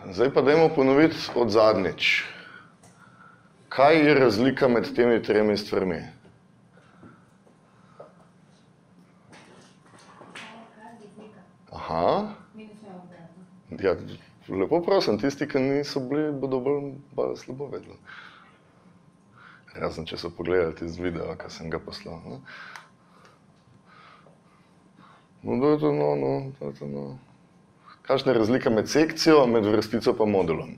Zdaj pa dajmo ponoviti od zadnjič. Kaj je razlika med temi tremi stvarmi? Aha. Ja, lepo prosim, tisti, ki niso bili, bodo bolj slabo vedeli. Razen, če so pogledali tisti video, ki sem ga poslal. Ne? No, dajte no. Kakšna je razlika med sekcijo, med vrstico pa modulom?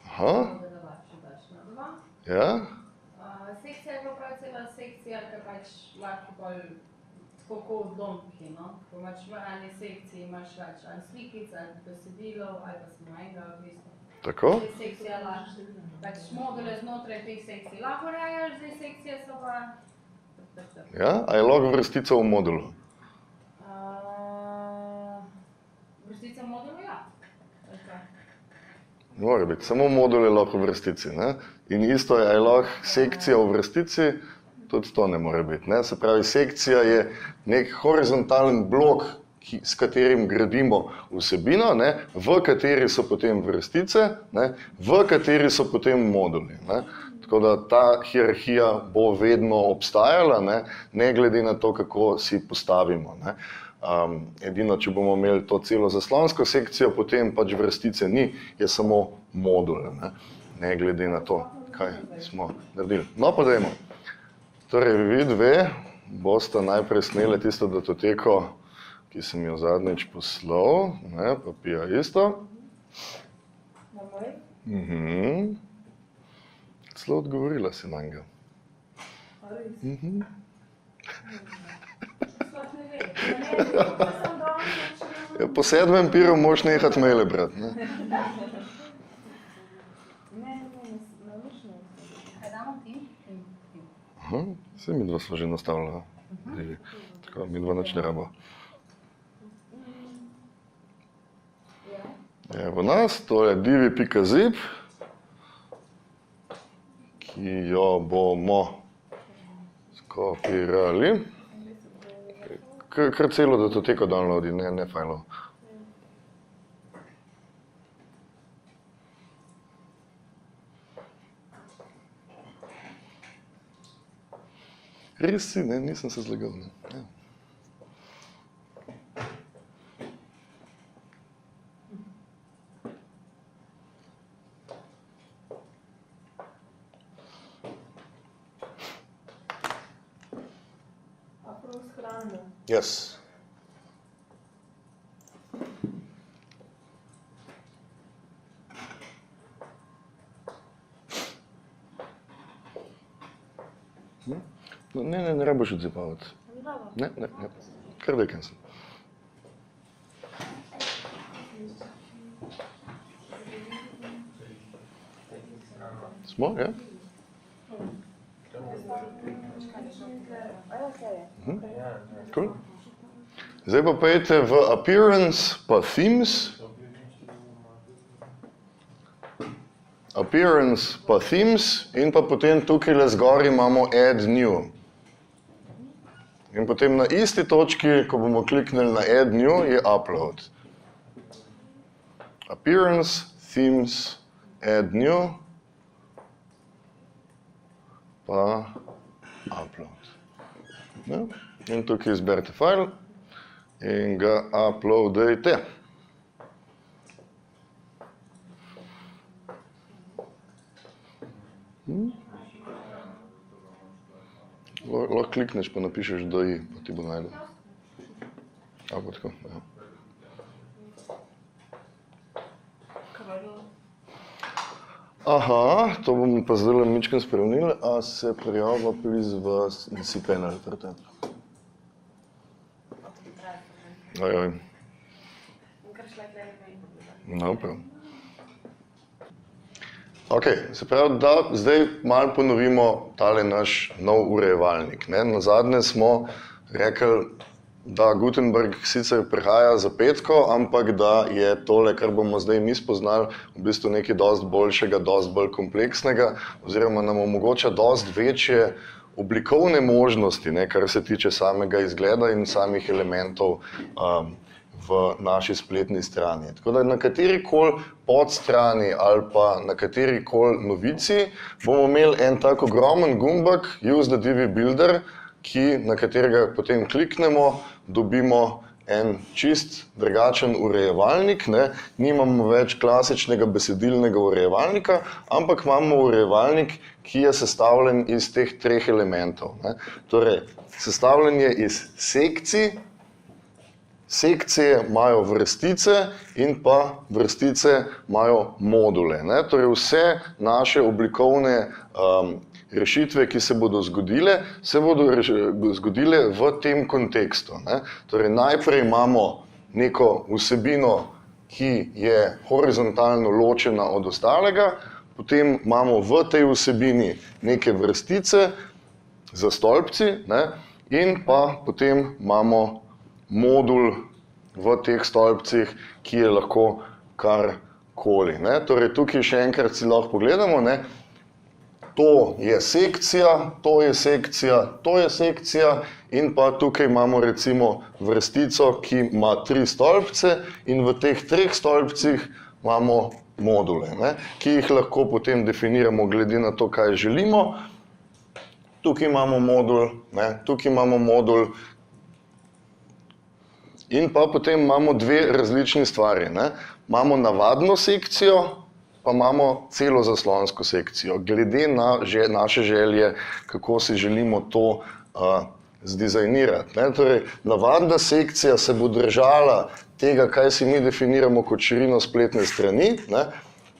Aha. Ja? Sekcija je pa prav cela sekcija, ki pač lahko bolj tako odlomki, no? Ko imaš v eni sekciji imaš več ali slikic, ali besedilov, ali pa samo enega v bistvu. Tako? Sekcija lahko, pač module znotraj teh sekcij lahko rejaš, zdaj sekcije so pa... Ja? A je lahko vrstica v modulu? Vrstica v modulu, ja. Mora biti, samo modul je lahko v vrstici, ne? In isto je lahko sekcija v vrstici, tudi to ne more biti, ne? Se pravi, sekcija je nek horizontalen blok, s katerim gradimo vsebino, ne? V kateri so potem vrstice, ne? V kateri so potem moduli, ne? Tako da ta hierarhija bo vedno obstajala, ne glede na to, kako si postavimo, ne? Edino, če bomo imeli to celo zaslonsko sekcijo, potem pač vrstice ni, je samo modul, ne glede na to, kaj smo naredili. No, pa dajmo. Torej, vi dve boste najprej sneli tisto datoteko, ki sem jo zadnjič poslal, ne, pa Pija isto. Celo odgovorila si na njega. Po 7. piru moraš nehati maile brati, ne? Aha, saj midva sva že nastavila. Tako, midva nič ne rabo. Evo nas, to je divi.zip, ki jo bomo skopirali. Kar celo datoteko downloadi, ne fajlov. Res si, ne, nisem se zlagal, ne. Ja. Yes. Ne rabiš odzipavati. Ne. Kar da cancel. Smo, ja? Cool. Zdaj pa pojdite v Appearance pa Themes. Appearance pa Themes in pa potem tukaj le zgor imamo Add New. In potem na isti točki, ko bomo kliknili na Add New, je Upload. Appearance, Themes, Add New, pa Upload. Ja? In tukaj izberite file in ga uploadajte. Lahko klikneš pa napišeš DI, pa ti bo najdel. Ali pa tako, ja. Aha, to bomo pa zdaj mičkam spremenili, a se prijava please v cPanel. Ajaj. No, prav. Ok, se pravi, da zdaj malo ponovimo tale naš nov urejevalnik. Nazadnje smo rekli, da Gutenberg sicer prihaja za petko, ampak da je tole, kar bomo zdaj mi spoznali, v bistvu nekaj dosti boljšega, dosti bolj kompleksnega, oziroma nam omogoča dosti večje oblikovne možnosti, ne, kar se tiče samega izgleda in samih elementov v naši spletni strani. Tako da na katerikoli podstrani ali pa na katerikoli novici bomo imeli en tak ogromen gumbek Use the Divi Builder, na katerega potem kliknemo, dobimo en čist drugačen urejevalnik, ne. Nimamo več klasičnega besedilnega urejevalnika, ampak imamo urejevalnik, ki je sestavljen iz teh treh elementov, ne. Torej, sestavljen je iz sekcij, sekcije imajo vrstice in pa vrstice imajo module, ne. Torej, vse naše oblikovne rešitve, ki se bodo zgodile v tem kontekstu, ne. Torej, najprej imamo neko vsebino, ki je horizontalno ločena od ostalega, potem imamo v tej vsebini neke vrstice za stolpci, ne, in pa potem imamo modul v teh stolpcih, ki je lahko karkoli, ne. Torej, tukaj še enkrat si lahko pogledamo, ne. To je sekcija, to je sekcija, to je sekcija in pa tukaj imamo recimo vrstico, ki ima 3 stolpce in v teh 3 stolpcih imamo module, ne, ki jih lahko potem definiramo glede na to, kaj želimo. Tukaj imamo modul, ne, tukaj imamo modul in pa potem imamo dve različni stvari, ne. Imamo navadno sekcijo, pa imamo celozaslonsko sekcijo, glede na naše želje, kako si želimo to zdizajnirati, ne. Torej, navadna sekcija se bo držala tega, kaj si mi definiramo kot širino spletne strani, ne.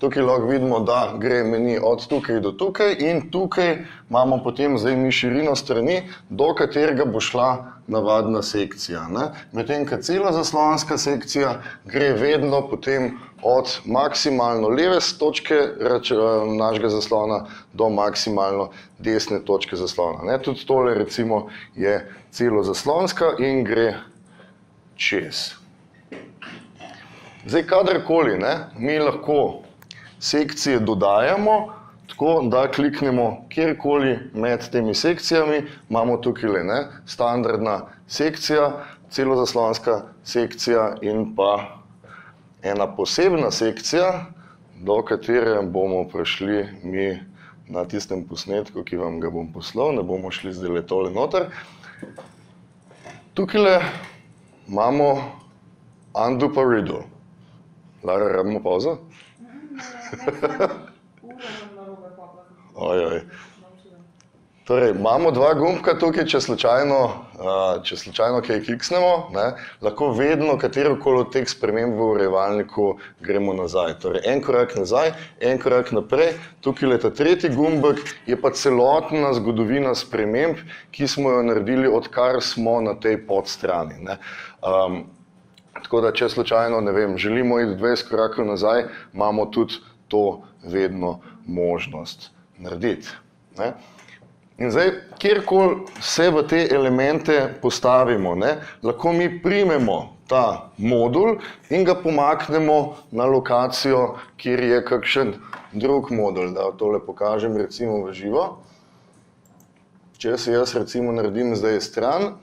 Tukaj lahko vidimo, da gre meni od tukaj do tukaj in tukaj imamo potem zdaj mi širino strani, do katerega bo šla navadna sekcija, ne. Medtem ko celozaslonska sekcija gre vedno potem od maksimalno leve točke našega zaslona do maksimalno desne točke zaslona, ne. Tudi tole recimo je celozaslonska in gre čez. Zdaj, kadarkoli, ne, mi lahko sekcije dodajamo, tako da kliknemo kjerkoli med temi sekcijami, imamo tukaj ne, standardna sekcija, celozaslonska sekcija in pa ena posebna sekcija, do katere bomo prišli mi na tistem posnetku, ki vam ga bom poslal, ne bomo šli zdaj tole noter. Tukaj imamo undo pa redo. Lara, rabimo pauzo? Ojoj. Torej, imamo dva gumbka tukaj, če slučajno kaj kliksnemo, ne, lahko vedno katerokoli od teh sprememb v urejevalniku gremo nazaj. Torej, en korak nazaj, en korak naprej, tukaj ta tretji gumbek je pa celotna zgodovina sprememb, ki smo jo naredili, odkar smo na tej podstrani, ne. Tako da, če slučajno, ne vem, želimo iti 20 korakov nazaj, imamo tudi to vedno možnost narediti, ne. In zdaj, kjerkoli se v te elemente postavimo, ne, lahko mi primemo ta modul in ga pomaknemo na lokacijo, kjer je kakšen drug modul. Da tole pokažem recimo v živo. Če se jaz recimo naredim zdaj stran,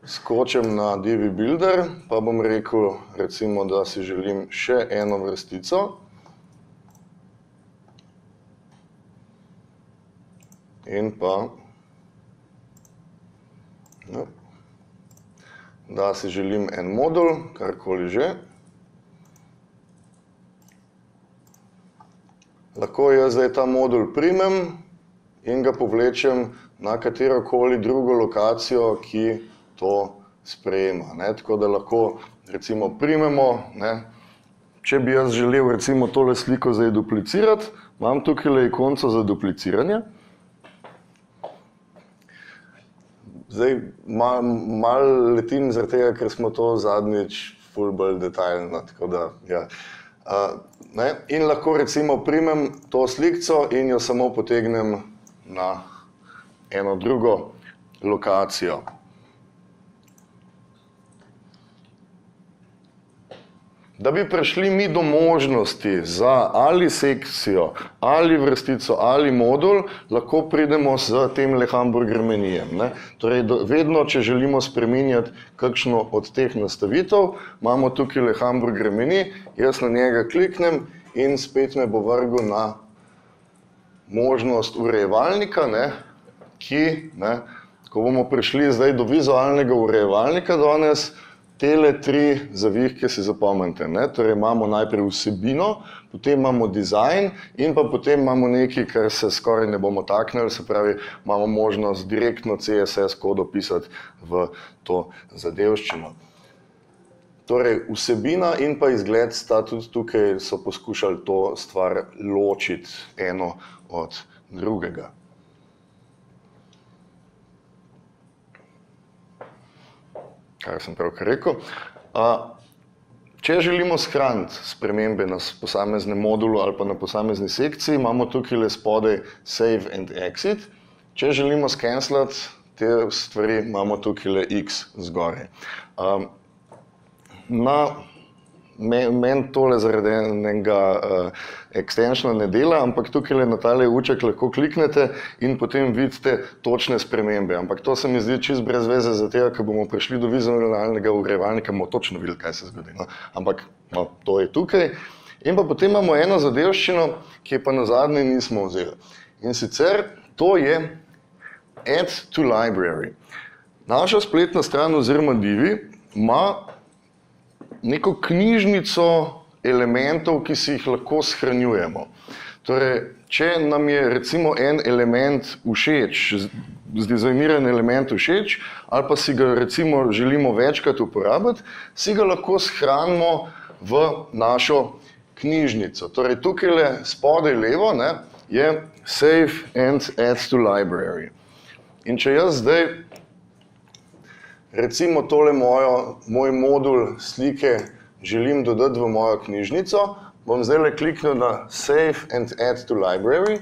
skočim na Divi Builder, pa bom rekel recimo, da si želim še eno vrstico. In pa, da si želim en modul, karkoli že. Lahko jaz zdaj ta modul primem in ga povlečem na katerokoli drugo lokacijo, ki to sprejema, ne. Tako da lahko recimo primemo, ne. Če bi jaz želel recimo tole sliko zdaj duplicirati, imam tukaj ikonco za dupliciranje. Zdaj, malo letim zaradi tega, ker smo to zadnjič ful bolj detaljno, tako da, ja. Ne, in lahko recimo primem to slikco in jo samo potegnem na eno drugo lokacijo. da bi prišli mi do možnosti za ali sekcijo, ali vrstico, ali modul, lahko pridemo z temle hamburger menijem. Torej, vedno, če želimo spreminjati kakšno od teh nastavitev, imamo tukaj hamburger meni, jaz na njega kliknem in spet me bo vrgel na možnost urejevalnika, ki, ko bomo prišli zdaj do vizualnega urejevalnika danes, tele 3 zavihke si zapomnite. Torej imamo najprej vsebino, potem imamo dizajn in pa potem imamo nekaj, kar se skoraj ne bomo taknili, se pravi, imamo možnost direktno CSS kodo pisati v to zadevščino. Torej, vsebina in pa izgled sta tudi tukaj, so poskušali to stvar ločiti eno od drugega. Kar sem pravkar rekel. Če želimo shraniti spremembe na posameznem modulu ali pa na posamezni sekciji, imamo tukaj spodaj Save and Exit. Če želimo skenslati te stvari, imamo tukaj X zgoraj. Meni tole zaradi enega extensiona ne dela, ampak tukaj na tale uček lahko kliknete in potem vidite točne spremembe. Ampak to se mi zdi čisto brez veze, zato ker bomo prišli do vizualnega urejevalnika, bomo točno videli, kaj se zgodi. Ampak to je tukaj. In pa potem imamo eno zadevščino, ki je pa nazadnje nismo vzeli. In sicer to je Add to Library. Naša spletna stran oziroma Divi ima neko knjižnico elementov, ki si jih lahko shranjujemo. Torej, če nam je recimo en element všeč, zdizajniran element všeč, ali pa si ga recimo želimo večkrat uporabiti, si ga lahko shranimo v našo knjižnico. Torej, tukaj spodaj levo je Save and Add to Library. In če jaz zdaj recimo tole moj modul slike želim dodati v mojo knjižnico, bom zdaj kliknil na Save and Add to Library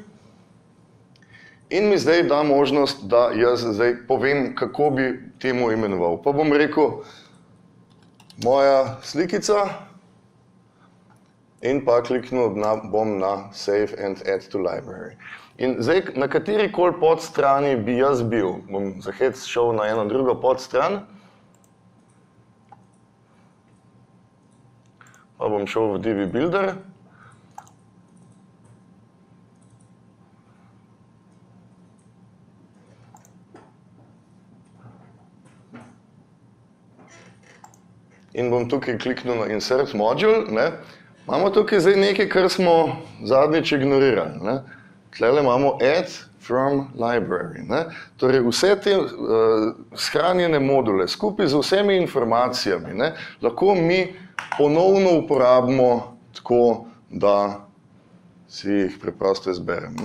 in mi zdaj da možnost, da jaz zdaj povem, kako bi temu imenoval. Pa bom rekel moja slikica in pa kliknil bom na Save and Add to Library. In zdaj, na katerikoli podstrani bi jaz bil, bom za hec šel na eno drugo podstran, pa bom šel v Divi Builder. In bom tukaj kliknil na Insert Module. Imamo tukaj zdaj nekaj, kar smo zadnjič ignorirali. Tlele imamo Add from Library. Torej, vse te shranjene module skupaj z vsemi informacijami lahko mi ponovno uporabimo tako, da si jih preprosto izberem.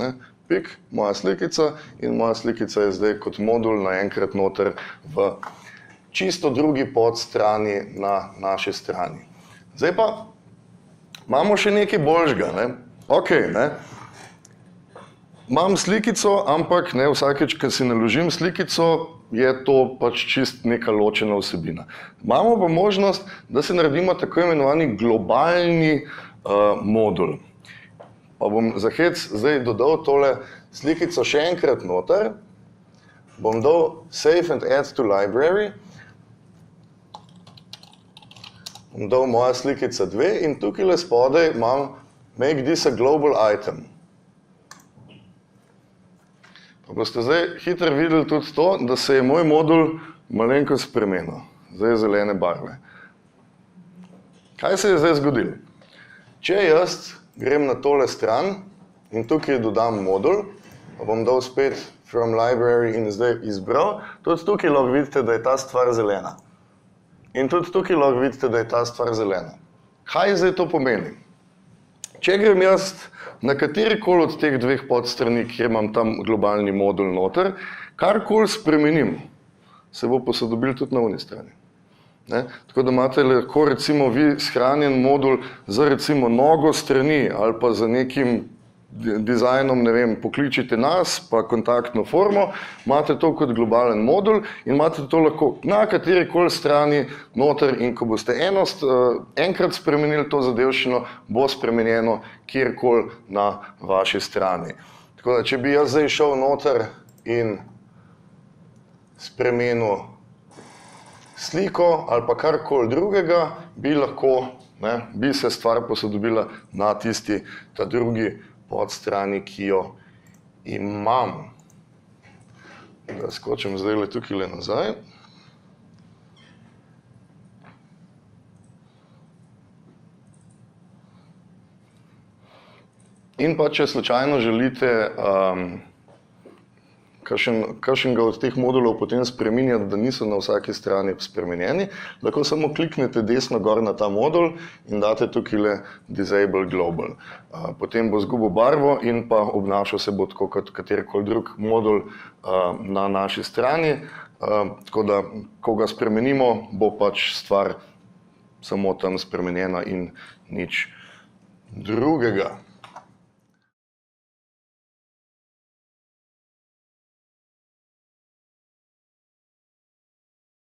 Pik, moja slikica in moja slikica je zdaj kot modul naenkrat noter v čisto drugi podstrani na naši strani. Zdaj pa imamo še nekaj boljšega. Imam slikico, ampak vsakeč, ko si naložim slikico, je to pač čist neka ločena vsebina. Imamo pa možnost, da si naredimo tako imenovani globalni modul. Pa bom za hec zdaj dodal tole slikico še enkrat noter. Bom dal Save and Add to Library. Bom dal moja slikica 2 in tukaj spodaj imam Make this a global item. Pa boste zdaj hitro videli tudi to, da se je moj modul malenkost spremenil. Zdaj je zelene barve. Kaj se je zdaj zgodilo? Če jaz grem na tole stran in tukaj dodam modul, pa bom dal spet From Library in zdaj izbral, tudi tukaj lahko vidite, da je ta stvar zelena. In tudi tukaj lahko vidite, da je ta stvar zelena. Kaj zdaj to pomeni? Če grem jaz na katerikoli od teh dveh podstrani, kjer imam tam globalni modul noter, karkoli spremenim, se bo posodobil tudi na oni strani. Tako da imate lahko recimo vi shranjen modul za recimo nogo strani ali pa za nekim dizajnom, ne vem, pokličite nas, pa kontaktno formo, imate to kot globalen modul in imate to lahko na katerikoli strani noter in ko boste enkrat spremenili to zadevščino, bo spremenjeno kjerkoli na vaši strani. Tako da, če bi jaz zdaj šel noter in spremenil sliko ali pa karkoli drugega, bi lahko, bi se stvar posodobila na ta drugi podstrani, ki jo imam. Da skočim zdaj tukaj nazaj. In pa, če slučajno želite kakšnega od teh modulov potem spreminjati, da niso na vsaki strani spremenjeni, lahko samo kliknete desno gor na ta modul in date tukaj Disable Global. Potem bo izgubil barvo in pa obnašal se bo tako kot katerikoli drug modul na naši strani. Tako da, ko ga spremenimo, bo pač stvar samo tam spremenjena in nič drugega.